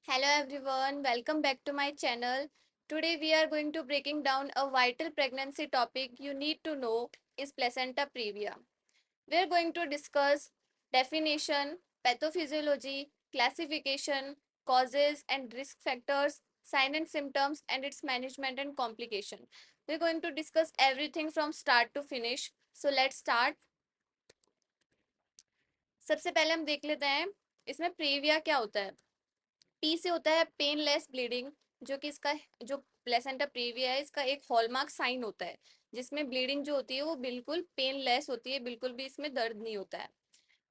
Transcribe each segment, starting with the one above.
Hello everyone, welcome back to my channel. Today we are going to breaking down a vital pregnancy topic you need to know is placenta previa. We are going to discuss definition, pathophysiology, classification, causes and risk factors, sign and symptoms and its management and complication. We are going to discuss everything from start to finish. So let's start. सबसे पहले हम देख लेते हैं इसमें previa क्या होता है। पी से होता है पेनलेस ब्लीडिंग, जो कि इसका जो प्लेसेंटा प्रीविया है इसका एक हॉलमार्क साइन होता है, जिसमें ब्लीडिंग जो होती है वो बिल्कुल पेनलेस होती है, बिल्कुल भी इसमें दर्द नहीं होता है।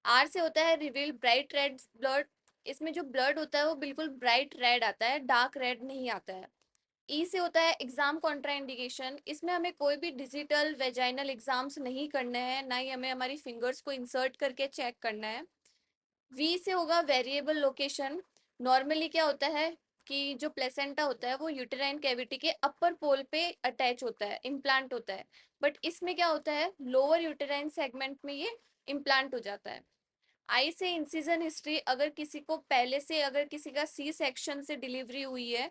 आर से होता है रिवील ब्राइट रेड ब्लड, इसमें जो ब्लड होता है वो बिल्कुल ब्राइट रेड आता है, डार्क रेड नहीं आता है। ई से होता है एग्जाम कॉन्ट्राइंडिकेशन, इसमें हमें कोई भी डिजिटल वेजाइनल एग्जाम्स नहीं करने हैं, ना ही हमें हमारी फिंगर्स को इंसर्ट करके चेक करना है। वी से होगा वेरिएबल लोकेशन। नॉर्मली क्या होता है कि जो प्लेसेंटा होता है वो यूटेराइन कैविटी के अपर पोल पे अटैच होता है, इम्प्लांट होता है, बट इसमें क्या होता है लोअर यूटेराइन सेगमेंट में ये इम्प्लांट हो जाता है। आई से इंसिजन हिस्ट्री, अगर किसी को पहले से अगर किसी का सी सेक्शन से डिलीवरी हुई है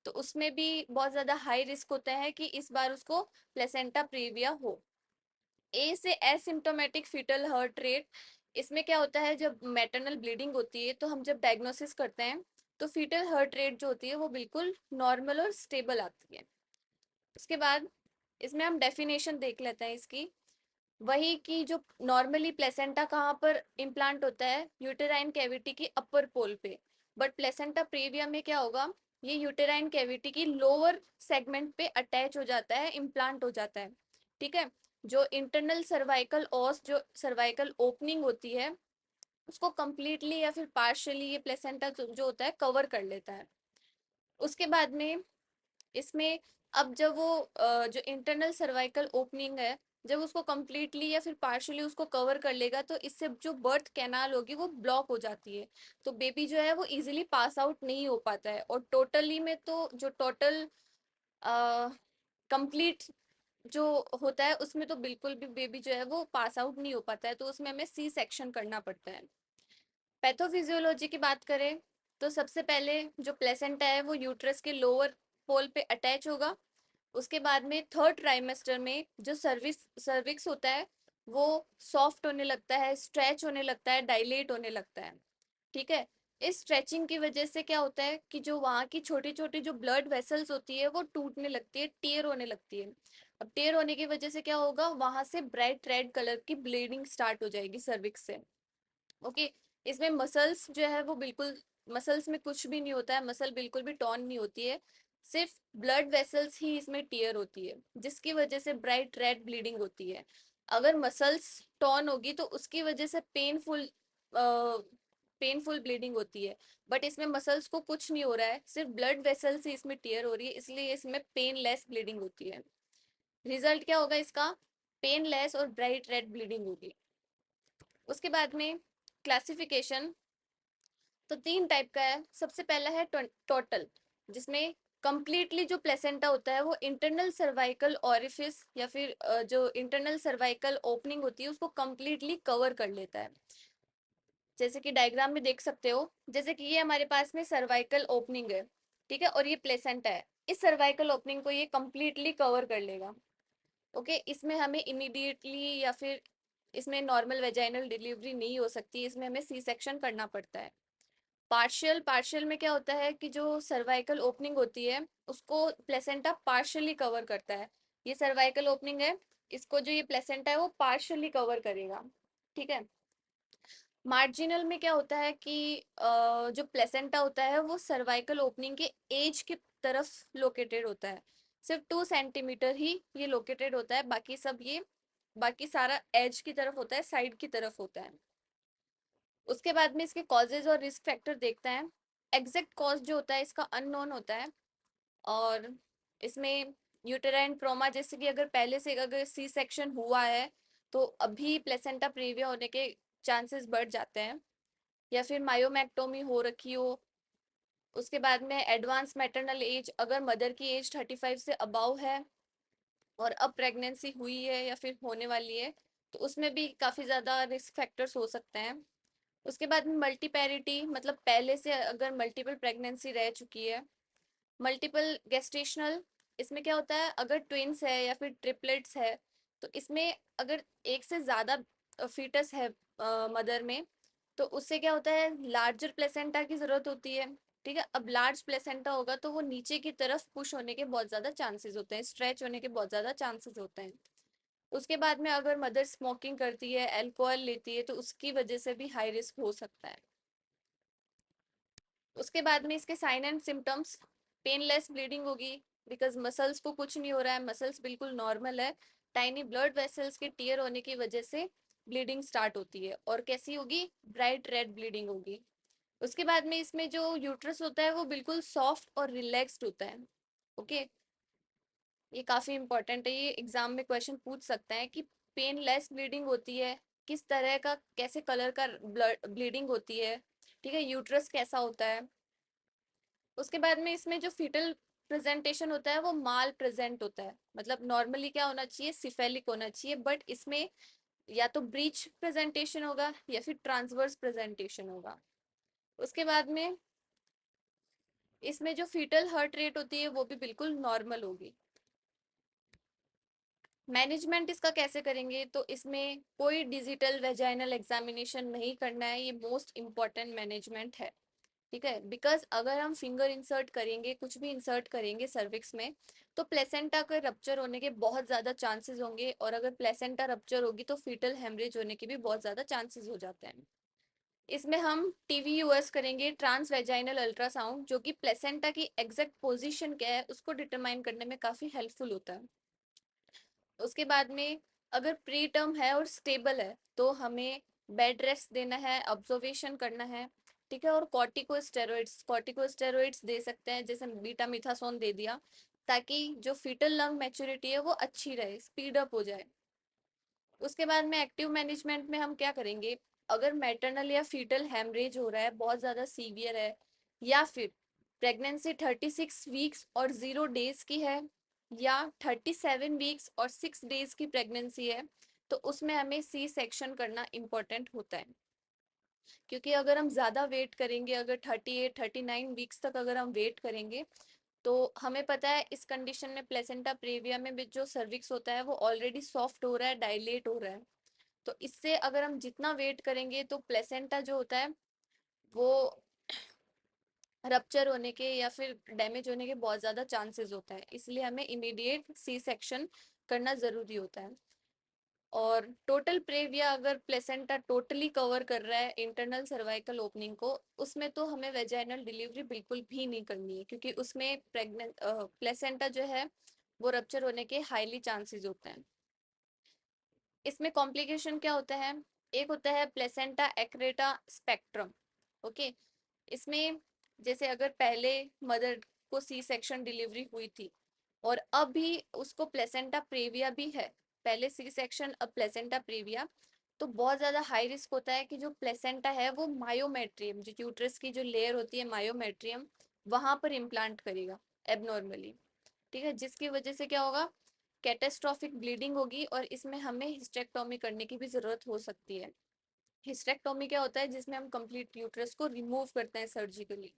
तो उसमें भी बहुत ज़्यादा हाई रिस्क होता है कि इस बार उसको प्लेसेंटा प्रीविया हो। ए से एसिम्टोमेटिक फीटल हर्ट रेट, इसमें क्या होता है जब मैटरनल ब्लीडिंग होती है तो हम जब डायग्नोसिस करते हैं तो फीटल हर्ट रेट जो होती है वो बिल्कुल नॉर्मल और स्टेबल आती है। उसके बाद इसमें हम डेफिनेशन देख लेते हैं इसकी। वही कि जो नॉर्मली प्लेसेंटा कहाँ पर इम्प्लांट होता है, यूटेराइन कैविटी की अपर पोल पे, बट प्लेसेंटा प्रीविया में क्या होगा, ये यूटेराइन कैविटी की लोअर सेगमेंट पे अटैच हो जाता है, इम्प्लांट हो जाता है। ठीक है। जो इंटरनल सर्वाइकल ऑस, जो सर्वाइकल ओपनिंग होती है उसको कंप्लीटली या फिर पार्शियली ये प्लेसेंटा जो होता है कवर कर लेता है। उसके बाद में इसमें अब जब वो जो इंटरनल सर्वाइकल ओपनिंग है, जब उसको कम्प्लीटली या फिर पार्शियली उसको कवर कर लेगा तो इससे जो बर्थ कैनाल होगी वो ब्लॉक हो जाती है, तो बेबी जो है वो इजीली पास आउट नहीं हो पाता है। और टोटली में तो जो टोटल कंप्लीट जो होता है उसमें तो बिल्कुल भी बेबी जो है वो पास आउट नहीं हो पाता है, तो उसमें हमें सी सेक्शन करना पड़ता है। पैथोफिजियोलॉजी की बात करें तो सबसे पहले जो प्लेसेंटा है वो यूट्रस के लोअर पोल पे अटैच होगा। उसके बाद में थर्ड ट्राइमेस्टर में जो सर्विक्स होता है वो सॉफ्ट होने लगता है, स्ट्रेच होने लगता है, डायलेट होने लगता है। ठीक है। इस स्ट्रेचिंग की वजह से क्या होता है कि जो वहाँ की छोटी छोटी जो ब्लड वेसल्स होती है वो टूटने लगती है, टेयर होने लगती है। अब टेयर होने की वजह से क्या होगा, वहां से ब्राइट रेड कलर की ब्लीडिंग स्टार्ट हो जाएगी सर्विक्स से। ओके। इसमें मसल्स जो है वो बिल्कुल, मसल्स में कुछ भी नहीं होता है, मसल बिल्कुल भी टॉन नहीं होती है, सिर्फ ब्लड वेसल्स ही इसमें टीयर होती है, जिसकी वजह से ब्राइट रेड ब्लीडिंग होती है। अगर मसल्स टॉन होगी तो उसकी वजह से पेनफुल ब्लीडिंग होती है, बट इसमें मसल्स को कुछ नहीं हो रहा है, सिर्फ ब्लड वेसल्स ही इसमें टीयर हो रही है, इसलिए इसमें पेनलेस ब्लीडिंग होती है। रिजल्ट क्या होगा इसका, पेनलेस और ब्राइट रेड ब्लीडिंग होगी। उसके बाद में क्लासिफिकेशन, तो तीन टाइप का है। सबसे पहला है टोटल, जिसमें कंप्लीटली जो प्लेसेंटा होता है वो इंटरनल सर्वाइकल ओरिफिस या फिर जो इंटरनल सर्वाइकल ओपनिंग होती है उसको कंप्लीटली कवर कर लेता है। जैसे कि डायग्राम में देख सकते हो, जैसे कि ये हमारे पास में सर्वाइकल ओपनिंग है, ठीक है, और ये प्लेसेंटा है, इस सर्वाइकल ओपनिंग को ये कंप्लीटली कवर कर लेगा। ओके। इसमें हमें इमीडिएटली या फिर इसमें नॉर्मल वेजाइनल डिलीवरी नहीं हो सकती, इसमें हमें सी सेक्शन करना पड़ता है। पार्शियल पार्शियल में क्या होता है कि जो सर्वाइकल ओपनिंग होती है उसको प्लेसेंटा पार्शियली कवर करता है। ये सर्वाइकल ओपनिंग है, इसको जो ये प्लेसेंटा है वो पार्शियली कवर करेगा। ठीक है। मार्जिनल में क्या होता है कि जो प्लेसेंटा होता है वो सर्वाइकल ओपनिंग के एज की तरफ लोकेटेड होता है, सिर्फ 2 सेंटीमीटर ही ये लोकेटेड होता है, बाकी सब ये, बाकी सारा एज की तरफ होता है, साइड की तरफ होता है। उसके बाद में इसके कॉजेज और रिस्क फैक्टर देखते हैं। एग्जैक्ट कॉज जो होता है इसका अननोन होता है, और इसमें यूटेराइन ट्रोमा, जैसे कि अगर पहले से अगर सी सेक्शन हुआ है तो अभी प्लेसेंटा प्रीविया होने के चांसेस बढ़ जाते हैं, या फिर मायोमैक्टोमी हो रखी हो। उसके बाद में एडवांस मैटरनल एज, अगर मदर की एज 35 से अबाव है और अब प्रेगनेंसी हुई है या फिर होने वाली है तो उसमें भी काफ़ी ज़्यादा रिस्क फैक्टर्स हो सकते हैं। उसके बाद में मल्टीपैरिटी, मतलब पहले से अगर मल्टीपल प्रेगनेंसी रह चुकी है। मल्टीपल गेस्टेशनल, इसमें क्या होता है, अगर ट्विंस है या फिर ट्रिपलेट्स है, तो इसमें अगर एक से ज़्यादा फीटस है मदर में, तो उससे क्या होता है, लार्जर प्लेसेंटा की ज़रूरत होती है। ठीक है, अब लार्ज प्लेसेंटा होगा तो वो नीचे की तरफ पुश होने के बहुत ज़्यादा चांसेस होते हैं, स्ट्रेच होने के बहुत ज़्यादा चांसेस होते हैं। उसके बाद में अगर मदर स्मोकिंग करती है, अल्कोहल लेती है, तो उसकी वजह से भी हाई रिस्क हो सकता है। उसके बाद में इसके sign and symptoms, painless bleeding होगी, बिकॉज मसल्स को कुछ नहीं हो रहा है, मसल्स बिल्कुल नॉर्मल है। टाइनी ब्लड वेसल्स के टीयर होने की वजह से ब्लीडिंग स्टार्ट होती है, और कैसी होगी, ब्राइट रेड ब्लीडिंग होगी। उसके बाद में इसमें जो यूट्रस होता है वो बिल्कुल सॉफ्ट और रिलैक्स्ड होता है। ओके, ये काफी इंपॉर्टेंट है, ये एग्जाम में क्वेश्चन पूछ सकता है कि पेनलेस ब्लीडिंग होती है, किस तरह का, कैसे कलर का ब्लड ब्लीडिंग होती है। ठीक है, यूट्रस कैसा होता है। उसके बाद में इसमें जो फीटल प्रेजेंटेशन होता है वो माल प्रेजेंट होता है, मतलब नॉर्मली क्या होना चाहिए, सिफेलिक होना चाहिए, बट इसमें या तो ब्रीच प्रेजेंटेशन होगा या फिर ट्रांसवर्स प्रेजेंटेशन होगा। उसके बाद में इसमें जो फीटल हार्ट रेट होती है वो भी बिल्कुल नॉर्मल होगी। मैनेजमेंट इसका कैसे करेंगे, तो इसमें कोई डिजिटल वेजाइनल एग्जामिनेशन नहीं करना है, ये मोस्ट इम्पॉर्टेंट मैनेजमेंट है। ठीक है, बिकॉज अगर हम फिंगर इंसर्ट करेंगे, कुछ भी इंसर्ट करेंगे सर्विक्स में, तो प्लेसेंटा के रप्चर होने के बहुत ज़्यादा चांसेस होंगे, और अगर प्लेसेंटा रप्चर होगी तो फीटल हेमरेज होने के भी बहुत ज़्यादा चांसेस हो जाते हैं। इसमें हम टीवीयूएस करेंगे, ट्रांस वेजाइनल अल्ट्रासाउंड, जो कि प्लेसेंटा की एग्जैक्ट पोजीशन क्या है उसको डिटरमाइन करने में काफ़ी हेल्पफुल होता है। उसके बाद में अगर प्री टर्म है और स्टेबल है तो हमें बेड रेस्ट देना है, ऑब्जर्वेशन करना है। ठीक है, और कॉर्टिकोस्टेरॉइड्स दे सकते हैं, जैसे बीटा मिथासोन दे दिया, ताकि जो फीटल लंग मैच्योरिटी है वो अच्छी रहे, स्पीड अप हो जाए। उसके बाद में एक्टिव मैनेजमेंट में हम क्या करेंगे, अगर मैटरनल या फीटल हेमरेज हो रहा है, बहुत ज़्यादा सीवियर है, या फिर प्रेगनेंसी 36 वीक्स और 0 डेज की है, या 37 वीक्स और 6 डेज की प्रेगनेंसी है, तो उसमें हमें सी सेक्शन करना इम्पोर्टेंट होता है। क्योंकि अगर हम ज़्यादा वेट करेंगे, अगर 38 39 वीक्स तक अगर हम वेट करेंगे, तो हमें पता है इस कंडीशन में प्लेसेंटा प्रेविया में भी जो सर्विक्स होता है वो ऑलरेडी सॉफ्ट हो रहा है, डायलेट हो रहा है। तो इससे अगर हम जितना वेट करेंगे तो प्लेसेंटा जो होता है वो रप्चर होने के या फिर डैमेज होने के बहुत ज़्यादा चांसेस होता है, इसलिए हमें इमीडिएट सी सेक्शन करना ज़रूरी होता है। और टोटल प्रेविया अगर प्लेसेंटा टोटली कवर कर रहा है इंटरनल सर्वाइकल ओपनिंग को, उसमें तो हमें वेजाइनल डिलीवरी बिल्कुल भी नहीं करनी है, क्योंकि उसमें प्लेसेंटा जो है वो रप्चर होने के हाईली चांसेस होते हैं। इसमें कॉम्प्लिकेशन क्या होता है, एक होता है प्लेसेंटा एक्रेटा स्पेक्ट्रम। ओके, इसमें जैसे अगर पहले मदर को सी सेक्शन डिलीवरी हुई थी और अब भी उसको प्लेसेंटा प्रेविया भी है, पहले सी सेक्शन अब प्लेसेंटा प्रेविया, तो बहुत ज़्यादा हाई रिस्क होता है कि जो प्लेसेंटा है वो मायोमेट्रियम, जो यूट्रस की जो लेयर होती है मायोमेट्रियम, वहां पर इम्प्लांट करेगा एबनॉर्मली। ठीक है, जिसकी वजह से क्या होगा, कैटेस्ट्रॉफिक ब्लीडिंग होगी, और इसमें हमें हिस्टेक्टोमी करने की भी ज़रूरत हो सकती है। हिस्टेक्टोमी क्या होता है, जिसमें हम कंप्लीट यूट्रस को रिमूव करते हैं सर्जिकली।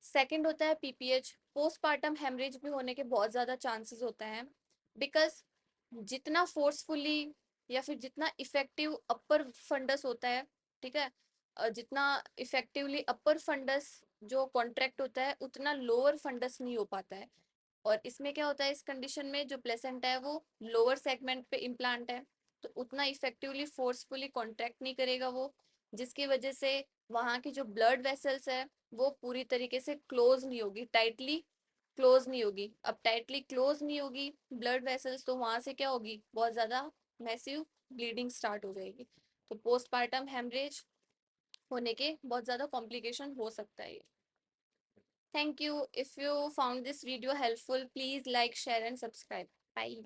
सेकंड होता है पीपीएच, पोस्टपार्टम हेमरेज भी होने के बहुत ज़्यादा चांसेस होते हैं, बिकॉज जितना फोर्सफुली या फिर जितना इफेक्टिव अपर फंडस होता है, ठीक है, जितना इफेक्टिवली अपर फंडस जो कॉन्ट्रैक्ट होता है, उतना लोअर फंडस नहीं हो पाता है। और इसमें क्या होता है, इस कंडीशन में जो प्लेसेंटा है वो लोअर सेगमेंट पे इम्प्लांट है, तो उतना इफेक्टिवली फोर्सफुली कॉन्ट्रैक्ट नहीं करेगा वो, जिसकी वजह से वहाँ की जो ब्लड वेसल्स है वो पूरी तरीके से क्लोज नहीं होगी, टाइटली क्लोज नहीं होगी। अब टाइटली क्लोज नहीं होगी ब्लड वेसल्स, तो वहाँ से क्या होगी, बहुत ज़्यादा मैसिव ब्लीडिंग स्टार्ट हो जाएगी। तो पोस्टपार्टम हेमरेज होने के बहुत ज़्यादा कॉम्प्लिकेशन हो सकता है। Thank you. If you found this video helpful, please like, share and subscribe. Bye.